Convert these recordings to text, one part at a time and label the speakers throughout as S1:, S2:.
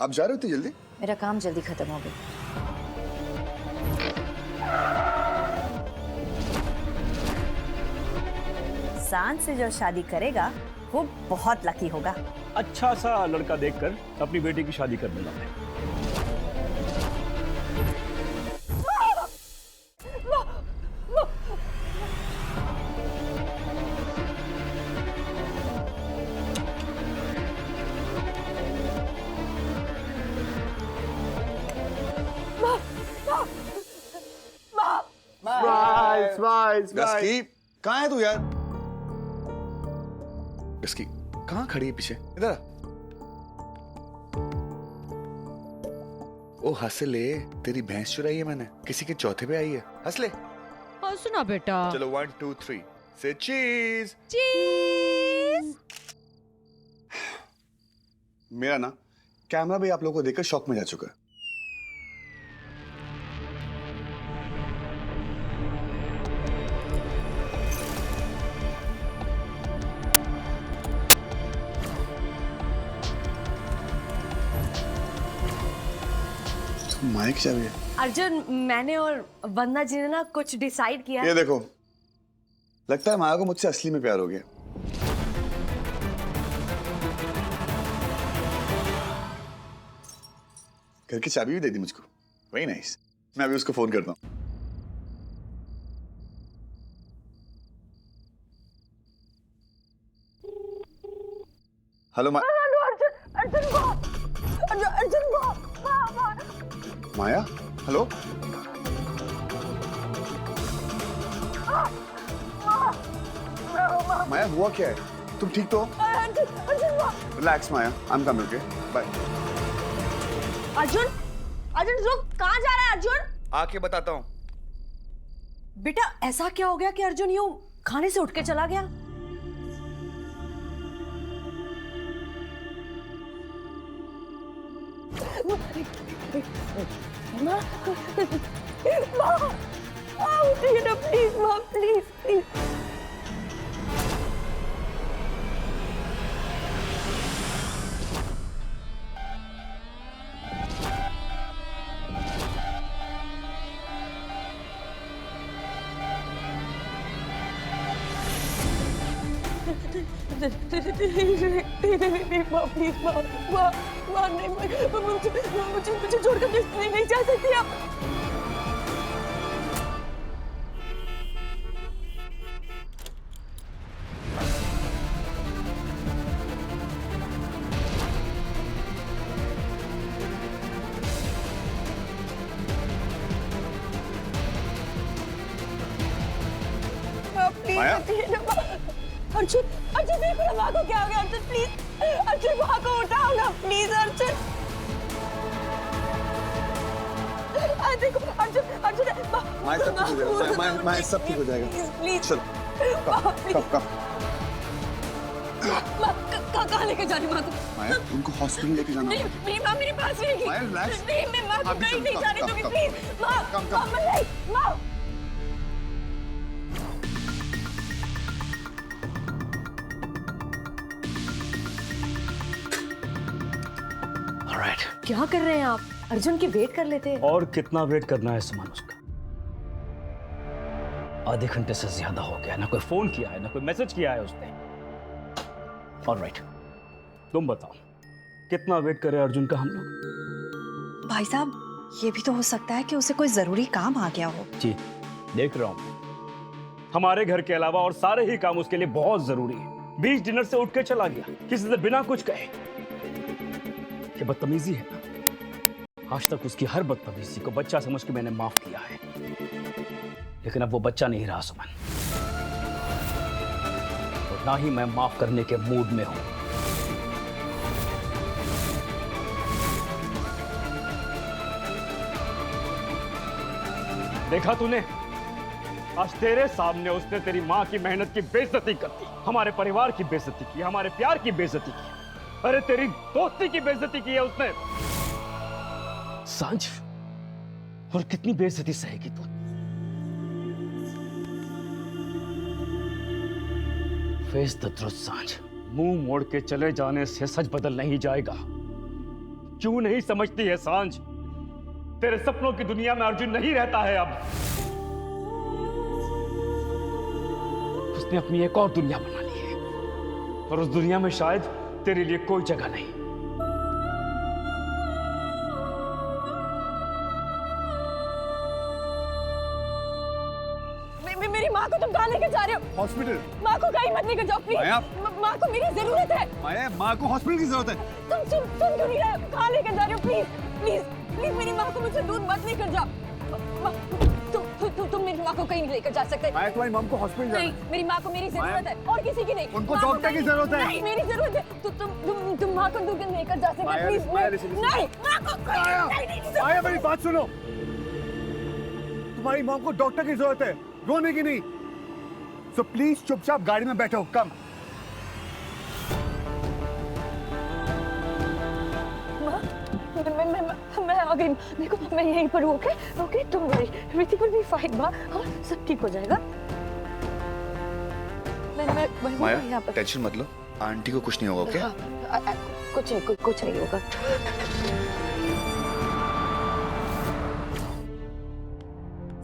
S1: आप जा रहे हो इतनी जल्दी?
S2: मेरा काम जल्दी खत्म हो गया। सांझ से जो शादी करेगा वो बहुत लकी होगा।
S3: अच्छा सा लड़का देखकर अपनी बेटी की शादी कर दूंगा मैं।
S1: गस्की, कहाँ है तू यार? गस्की, कहाँ खड़ी है पीछे? इधर आ। ओ हंस ले, तेरी भैंस चुराई है मैंने, किसी के चौथे पे आई है, हंस ले।
S4: हाँ सुना बेटा।
S1: चलो 1 2 3 से चीज।
S4: चीज।
S1: मेरा ना कैमरा भी आप लोगों को देखकर शॉक में जा चुका है। माइक चाहिए।
S2: अर्जुन, मैंने और वंदना जी ने ना कुछ डिसाइड किया।
S1: ये देखो, लगता है माया को मुझसे असली में प्यार हो गया। घर की चाबी भी दे दी मुझको। Very nice. मैं अभी उसको फोन करता हूँ। हेलो माया। हेलो। माया, हुआ क्या है? तुम ठीक तो? Relax Maya, I am coming, okay? Bye.
S2: Arjun, Arjun रुक, कहाँ जा रहा है अर्जुन?
S1: आके बताता हूँ।
S2: बेटा ऐसा क्या हो गया कि अर्जुन यूं खाने से उठ के चला गया? माँ, उठिए ना प्लीज माँ, प्लीज प्लीज। मुझे छोड़कर नहीं जा सकती आप।
S1: माया?
S2: अर्जुन, अर्जुन देखो ना माँ को क्या हो गया। अर्जुन प्लीज, अर्जुन माँ को उठाओ ना प्लीज। अर्जुन देखो, अर्जुन अर्जुन
S1: माया सब ठीक हो जाएगा। माया सब ठीक हो जाएगा।
S2: प्लीज
S1: चलो कब
S2: कहाँ लेके जानी माँ को?
S1: माया, उनको हॉस्पिटल लेके जाना।
S2: मेरी माँ मेरे पास रहेगी।
S1: माया, relax।
S2: नहीं, मैं माँ को
S1: अभी
S2: कहीं
S1: चलो,
S2: नहीं जाने दूंगी प्लीज। माँ,
S1: कम।
S2: माँ नहीं, माँ।
S3: Alright.
S2: क्या कर रहे हैं आप? अर्जुन की वेट कर लेते हैं।
S3: और कितना वेट करना है सामान उसका? आधे घंटे से ज्यादा हो गया, ना कोई फोन किया है ना कोई मैसेज किया है उसने। ऑलराइट, तुम बताओ कितना वेट करें अर्जुन का हम लोग?
S5: भाई साहब, ये भी तो हो सकता है कि उसे कोई जरूरी काम आ गया हो।
S3: जी देख रहा हूं, हमारे घर के अलावा और सारे ही काम उसके लिए बहुत जरूरी है। बीच डिनर से उठ के चला गया किसी से बिना कुछ कहे। ये बदतमीजी है ना। आज तक उसकी हर बदतमीजी को बच्चा समझ के मैंने माफ किया है, लेकिन अब वो बच्चा नहीं रहा सुमन, और ना ही मैं माफ करने के मूड में हूं। देखा तूने, आज तेरे सामने उसने तेरी माँ की मेहनत की बेइज्जती कर दी, हमारे परिवार की बेइज्जती की, हमारे प्यार की बेइज्जती की, अरे तेरी दोस्ती की बेइज्जती की है उसने। सांझ, और कितनी बेइज्जती सहेगी तू? फेस द ट्रुथ सांझ, मुंह मोड़ के चले जाने से सच बदल नहीं जाएगा। क्यों नहीं समझती है सांझ? तेरे सपनों की दुनिया में अर्जुन नहीं रहता है अब। उसने अपनी एक और दुनिया बना ली है और उस दुनिया में शायद तेरे लिए कोई जगह नहीं।
S2: मेरी माँ को तुम कहाँ लेकर जा रहे हो?
S1: हॉस्पिटल।
S2: माँ को कहीं मत लेकर जाओ प्लीज।
S1: माया।
S2: माँ को मेरी जरूरत है।
S1: माया, माँ को हॉस्पिटल की जरूरत है।
S2: तुम सुन क्यों नहीं रहे? कहाँ लेकर जा रहे हो? प्लीज प्लीज प्लीज मेरी माँ को मुझसे दूर मत लेकर जाओ। तुम मेरी माँ को कहीं नहीं लेकर जा सकते।
S1: माया, तुम्हारी मॉम को हॉस्पिटल जाना
S2: नहीं, मेरी माँ को मेरी जरूरत है और किसी की नहीं।
S1: उनको
S2: माँ को
S1: डॉक्टर की
S2: कहीं-
S1: जरूरत है।
S2: नहीं, मेरी जरूरत है। तुम माँ को दूर लेकर जा सकते
S1: माया,
S2: प्लीज।
S1: Maya, listen, listen.
S2: नहीं, माँ को
S1: माया,
S2: नहीं।
S1: माया, मेरी बात सुनो। तुम्हारी मॉम को डॉक्टर की जरूरत है, रोने की नहीं। सो प्लीज चुपचाप गाड़ी में बैठो। कम।
S2: मैं आ गई। देखो मैं यहीं पर हूँ। ओके ओके तुम ऋतिक विल बी फाइन माँ। हाँ सब ठीक हो जाएगा। मैं यहाँ
S1: माया,
S2: पर।
S1: टेंशन मत लो, आंटी को कुछ नहीं होगा। ओके?
S2: हाँ, कुछ नहीं होगा।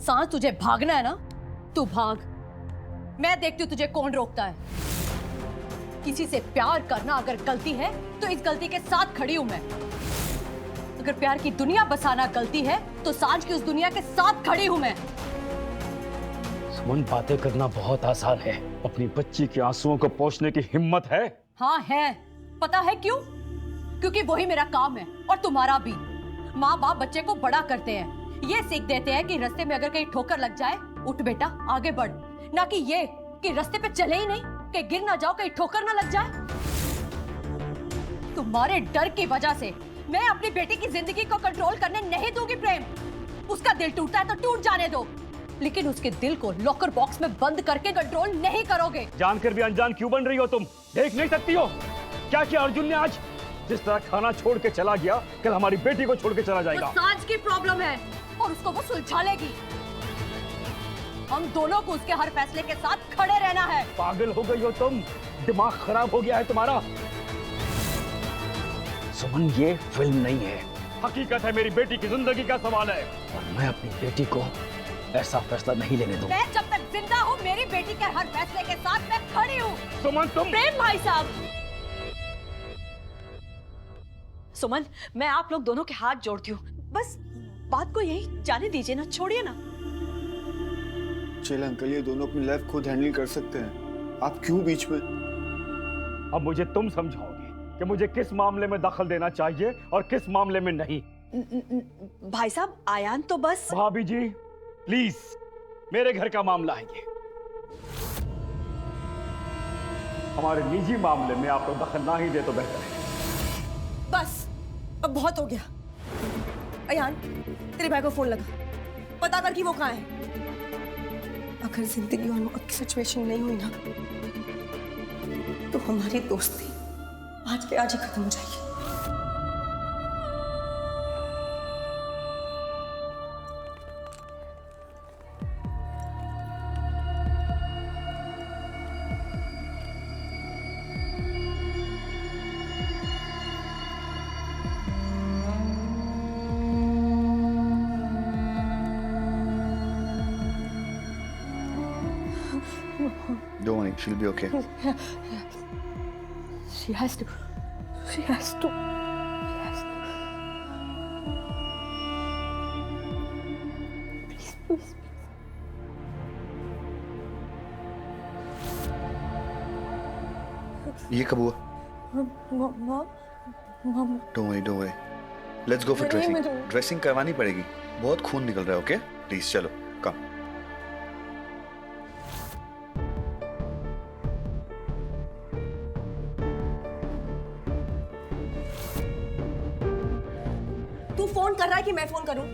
S4: सांझ तुझे भागना है ना, तू भाग। मैं देखती हूँ तुझे कौन रोकता है। किसी से प्यार करना अगर गलती है तो इस गलती के साथ खड़ी हूं मैं। अगर प्यार की दुनिया बसाना गलती है तो सांझ की उस दुनिया के साथ खड़ी हूं मैं।
S3: सुमन, बातें करना बहुत आसान है, अपनी बच्ची के आंसुओं को पोंछने की हिम्मत है?
S4: हाँ है। पता है क्यों? क्योंकि वही मेरा काम है और तुम्हारा भी। माँ बाप बच्चे को बड़ा करते हैं, ये सीख देते हैं कि रास्ते में अगर कहीं ठोकर लग जाए, उठ बेटा आगे बढ़, ना कि ये कि रास्ते पे चले ही नहीं, कि गिर ना जाओ, कहीं ठोकर ना लग जाए। तुम्हारे डर की वजह से मैं अपनी बेटी की जिंदगी को कंट्रोल करने नहीं दूंगी प्रेम। उसका दिल टूटा है तो टूट जाने दो, लेकिन उसके दिल को लॉकर बॉक्स में बंद करके कंट्रोल नहीं करोगे।
S3: जानकर भी अनजान क्यों बन रही हो तुम? देख नहीं सकती हो क्या कि अर्जुन ने आज जिस तरह खाना छोड़ के चला गया, कल हमारी बेटी को छोड़ के चला जाएगा।
S4: वो सांझ की प्रॉब्लम है और उसको वो सुलझा लेगी। हम दोनों को उसके हर फैसले के साथ खड़े रहना है।
S3: पागल हो गई हो तुम? दिमाग खराब हो गया है तुम्हारा? सुमन, ये फिल्म नहीं है, हकीकत है। मेरी बेटी की जिंदगी का सवाल है और मैं अपनी बेटी को ऐसा फैसला नहीं लेने दूंगा।
S4: मैं जब तक जिंदा हूँ मेरी बेटी के हर फैसले के साथ मैं खड़ी हूँ।
S3: सुमन, तुम
S2: प्रेम भाई साहब। सुमन, मैं आप लोग दोनों के हाथ जोड़ती हूँ, बस बात को यही जाने दीजिए ना, छोड़िए ना।
S1: चल अंकल, ये दोनों अपनी लाइफ खुद हैंडल कर सकते हैं, आप क्यों बीच में?
S3: अब मुझे तुम समझाओगे कि मुझे किस मामले में दखल देना चाहिए और किस मामले में नहीं।
S2: भाई साहब, आयान तो बस।
S3: भाभी जी प्लीज, मेरे घर का मामला है ये। हमारे निजी मामले में आप लोग दखल ना ही दे तो बेहतर है।
S2: बस अब बहुत हो गया। अयान, तेरे भाई को फोन लगा, पता कर कि वो कहाँ है। अगर जिंदगी और मौत की सिचुएशन नहीं हुई ना, तो हमारी दोस्ती आज के आज ही खत्म हो जाएगी।
S1: Don't worry, she'll be okay.
S2: She has to. She has to. She has to. Please, please.
S1: ये कब हुआ?
S2: Mom.
S1: Don't worry, don't worry. Let's go for
S2: नहीं,
S1: dressing.
S2: मुझे-
S1: Dressing करवानी पड़ेगी, बहुत खून निकल रहा है। ओके प्लीज चलो, कम।
S2: तू फोन कर रहा है कि मैं फोन करूं?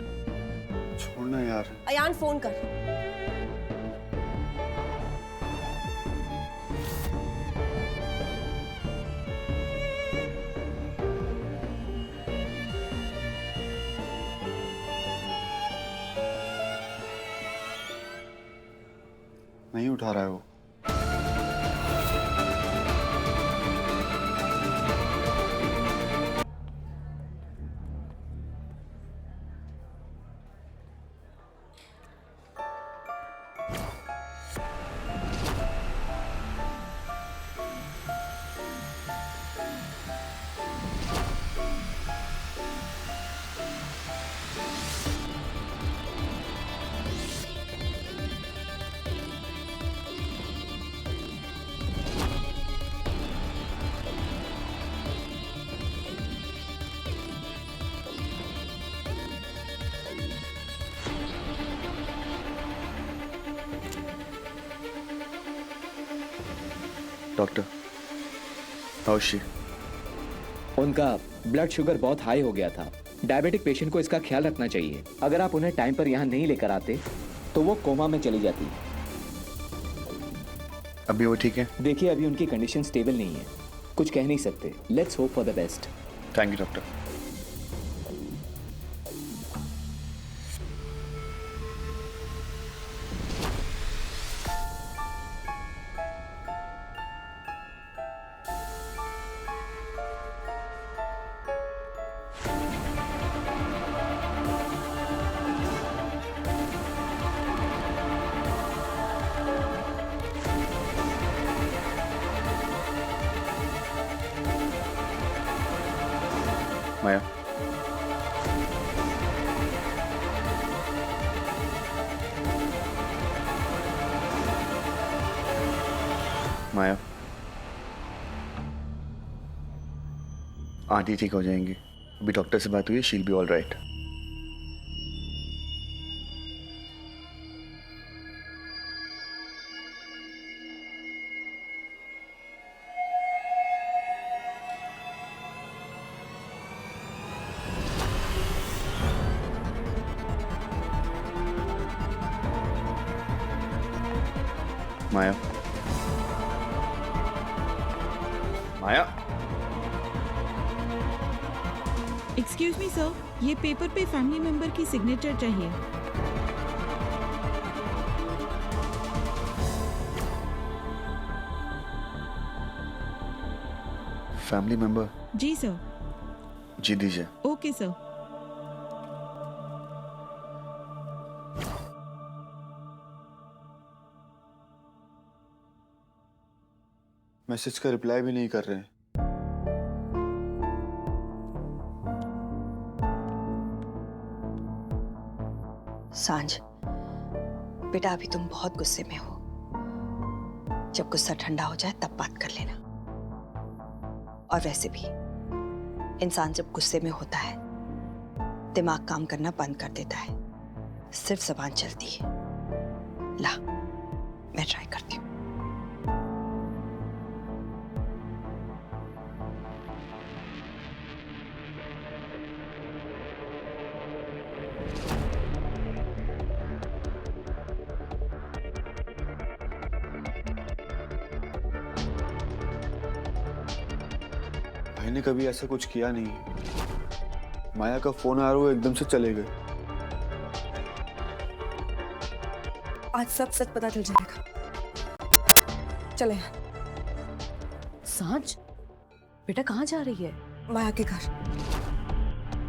S1: छोड़ना यार।
S2: अयान फोन कर।
S1: नहीं उठा रहा है वो। Doctor, how is she?
S6: उनका ब्लड शुगर बहुत हाई हो गया था। डायबिटिक पेशेंट को इसका ख्याल रखना चाहिए। अगर आप उन्हें टाइम पर यहाँ नहीं लेकर आते तो वो कोमा में चली जाती।
S1: अभी वो ठीक है?
S6: देखिए, अभी उनकी कंडीशन स्टेबल नहीं है, कुछ कह नहीं सकते। Let's hope for the best.
S1: Thank you doctor. Maya, Maya, aunty ठीक हो जाएंगी। अभी डॉक्टर से बात हुई है, she will be all right. Maya, Maya,
S7: excuse me sir, ये पेपर पे फैमिली मेंबर की सिग्नेचर चाहिए।
S1: Family member?
S7: जी सर।
S1: जी दीजिए।
S7: Okay sir.
S1: मैसेज का रिप्लाई भी नहीं कर रहे हैं।
S5: सांझ, बेटा अभी तुम बहुत गुस्से में हो। जब गुस्सा ठंडा हो जाए तब बात कर लेना। और वैसे भी इंसान जब गुस्से में होता है दिमाग काम करना बंद कर देता है, सिर्फ जबान चलती है। ला, मैं ट्राई करती हूँ।
S1: भाई ने कभी ऐसा कुछ किया नहीं। माया का फोन आ रहा, वो एकदम से चले गए।
S2: आज सब सच पता चल जाएगा। चले
S4: सांझ, बेटा कहाँ जा रही है?
S2: माया के घर।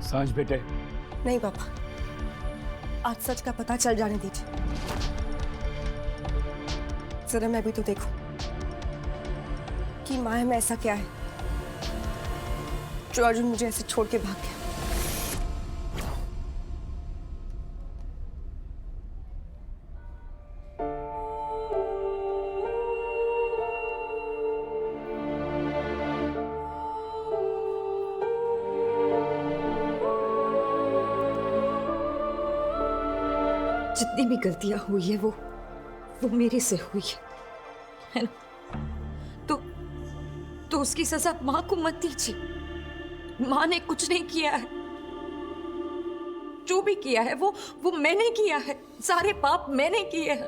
S3: सांझ बेटे,
S2: नहीं पापा, आज सच का पता चल जाने दीजिए। जरा मैं भी तो देखूं कि माया में ऐसा क्या है जो अर्जुन मुझे ऐसे छोड़ के भाग गया। जितनी भी गलतियां हुई है वो मेरे से हुई है ना? तो उसकी सजा माँ को मत दीजिए। माँ ने कुछ नहीं किया है। जो भी किया है वो मैंने किया है। सारे पाप मैंने किए हैं।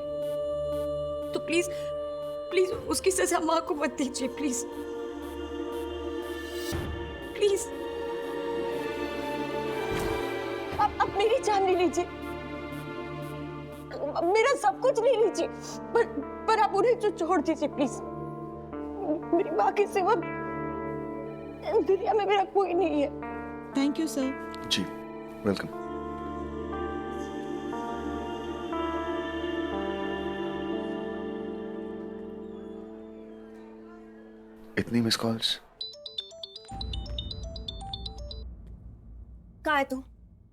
S2: तो प्लीज प्लीज उसकी सजा माँ को मत दीजिए। प्लीज प्लीज अब मेरी जान ले लीजिए, मेरा सब कुछ ले लीजिए, पर आप उन्हें जो छोड़ दीजिए प्लीज। मेरी माँ के सिवा दुनिया में मेरा कोई नहीं है।
S7: Thank you sir.
S1: जी, वेलकम। इतनी मिस कॉल्स?
S2: कहाँ है तू?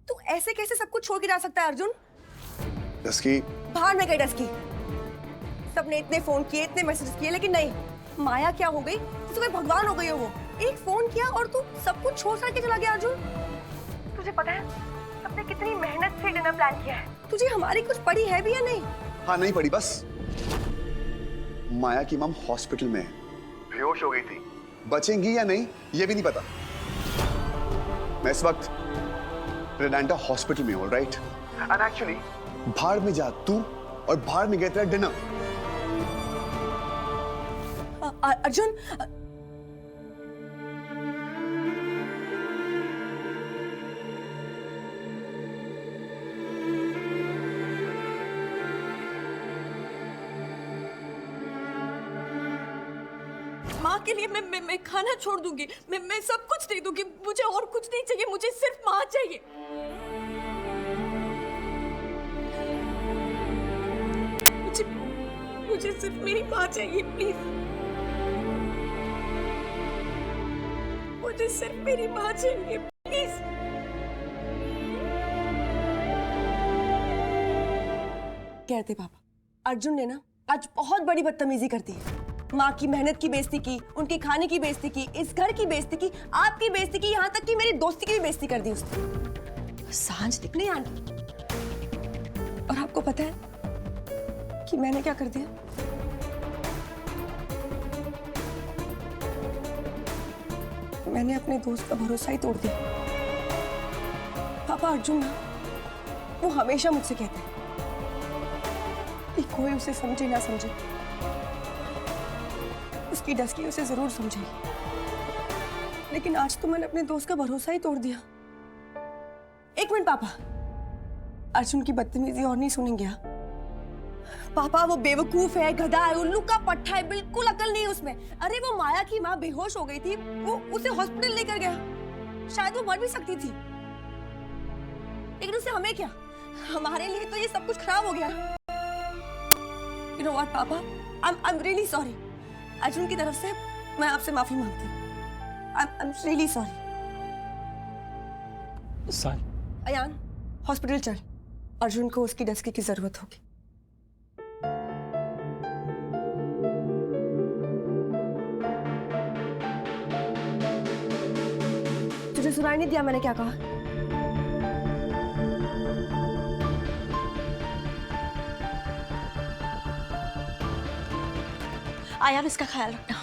S2: तू ऐसे कैसे सब कुछ छोड़ के जा सकता है अर्जुन?
S1: डस्की,
S2: बाहर में गई डस्की। सबने इतने फोन किए, इतने मैसेज किए, लेकिन नहीं। माया क्या हो गई? तो कोई भगवान हो गई हो वो। एक फोन किया और तू सब कुछ छोड़ के चला गया अर्जुन। तुझे पता है सबने कितनी मेहनत से डिनर प्लान किया है। तुझे हमारी कुछ पड़ी है भी या नहीं?
S1: हाँ नहीं पड़ी, बस माया की मम हॉस्पिटल में है। बेहोश हो गई थी। बचेंगी या नहीं ये भी नहीं पता। मैं इस वक्त रेडांटा हॉस्पिटल में हूँ, राइट? एंड एक्चुअली बाहर में जा तू और बाहर में गया तेरा डिनर।
S2: अर्जुन, माँ के लिए मैं खाना छोड़ दूंगी, मैं सब कुछ दे दूंगी, मुझे और कुछ नहीं चाहिए, मुझे सिर्फ माँ चाहिए। मुझे सिर्फ मेरी माँ चाहिए, प्लीज। मुझे सिर्फ मेरी माँ चाहिए, प्लीज। कहते पापा, अर्जुन ने ना आज बहुत बड़ी बदतमीजी कर दी है। माँ की मेहनत की बेइज्जती की, उनके खाने की बेइज्जती की, इस घर की बेइज्जती की, आपकी बेइज्जती की, यहाँ तक कि मेरी दोस्ती की भी बेइज्जती कर दी उसने।
S5: सांझ दिख
S2: नहीं आंटी, और आपको पता है कि मैंने क्या कर दिया? मैंने अपने दोस्त का भरोसा ही तोड़ दिया। पापा, अर्जुन ना वो हमेशा मुझसे कहता है कि कोई उसे समझे ना समझे, उसकी डस्की उसे जरूर समझेगी। लेकिन आज तो मैंने अपने दोस्त का भरोसा ही तोड़ दिया। एक मिनट पापा, अर्जुन की बदतमीजी और नहीं सुनेंगे आप? पापा वो बेवकूफ है, गधा है, उल्लू का पट्टा है, बिल्कुल अकल नहीं है उसमें। अरे वो माया की माँ बेहोश हो गई थी, वो उसे हॉस्पिटल लेकर गया। शायद वो मर भी सकती थी, लेकिन उसे हमें क्या, हमारे लिए तो ये सब कुछ खराब हो गया। You know what, पापा? I'm really sorry. अर्जुन की तरफ से मैं आपसे माफी मांगती हूँ। I'm really sorry.
S3: साल
S2: अयान, हॉस्पिटल चल। अर्जुन को उसकी डस्की की जरूरत होगी। तुझे सुनाई नहीं दिया मैंने क्या कहा? आयान, इसका ख्याल रखना।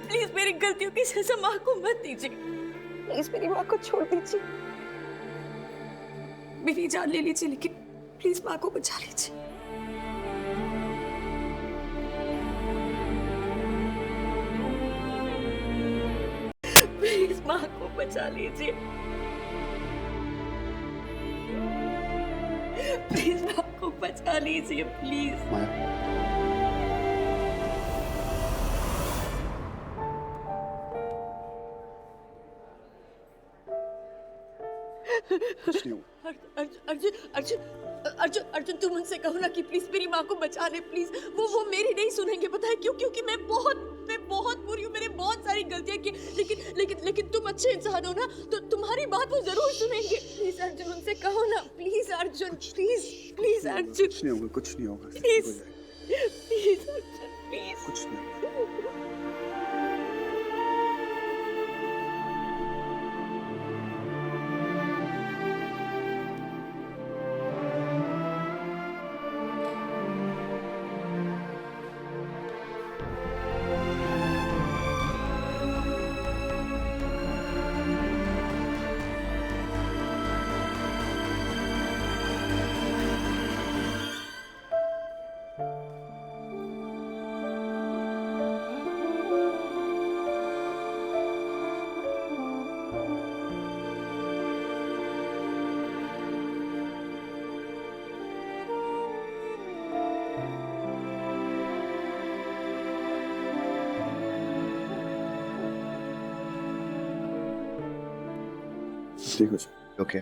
S2: प्लीज मेरी गलतियों की सजा माँ को मत दीजिए। प्लीज मेरी माँ को छोड़ दीजिए। मेरी जान ले लीजिए, लेकिन प्लीज माँ को बचा लीजिए। प्लीज माँ को बचा लीजिए। प्लीज माँ को बचा लीजिए, प्लीज।
S1: माया, कुछ नहीं हुआ।
S2: अर्जुन अर्जुन अर्जुन अर्जुन तुम उनसे कहो ना कि प्लीज मेरी माँ को बचा ले, प्लीज। वो मेरी नहीं सुनेंगे, पता है क्यों? क्योंकि मैं बहुत बुरी हूँ, मैंने बहुत सारी गलतियां की, लेकिन तुम अच्छे इंसान हो ना, तो तुम्हारी बात वो जरूर सुनेंगे। प्लीज अर्जुन उनसे कहो ना, प्लीज अर्जुन, प्लीज अर्जुन।
S1: कुछ नहीं होगा, कुछ नहीं होगा।
S2: Please please Arjun, please.
S1: कुछ नहीं होगा। ठीक हो जाए, ओके।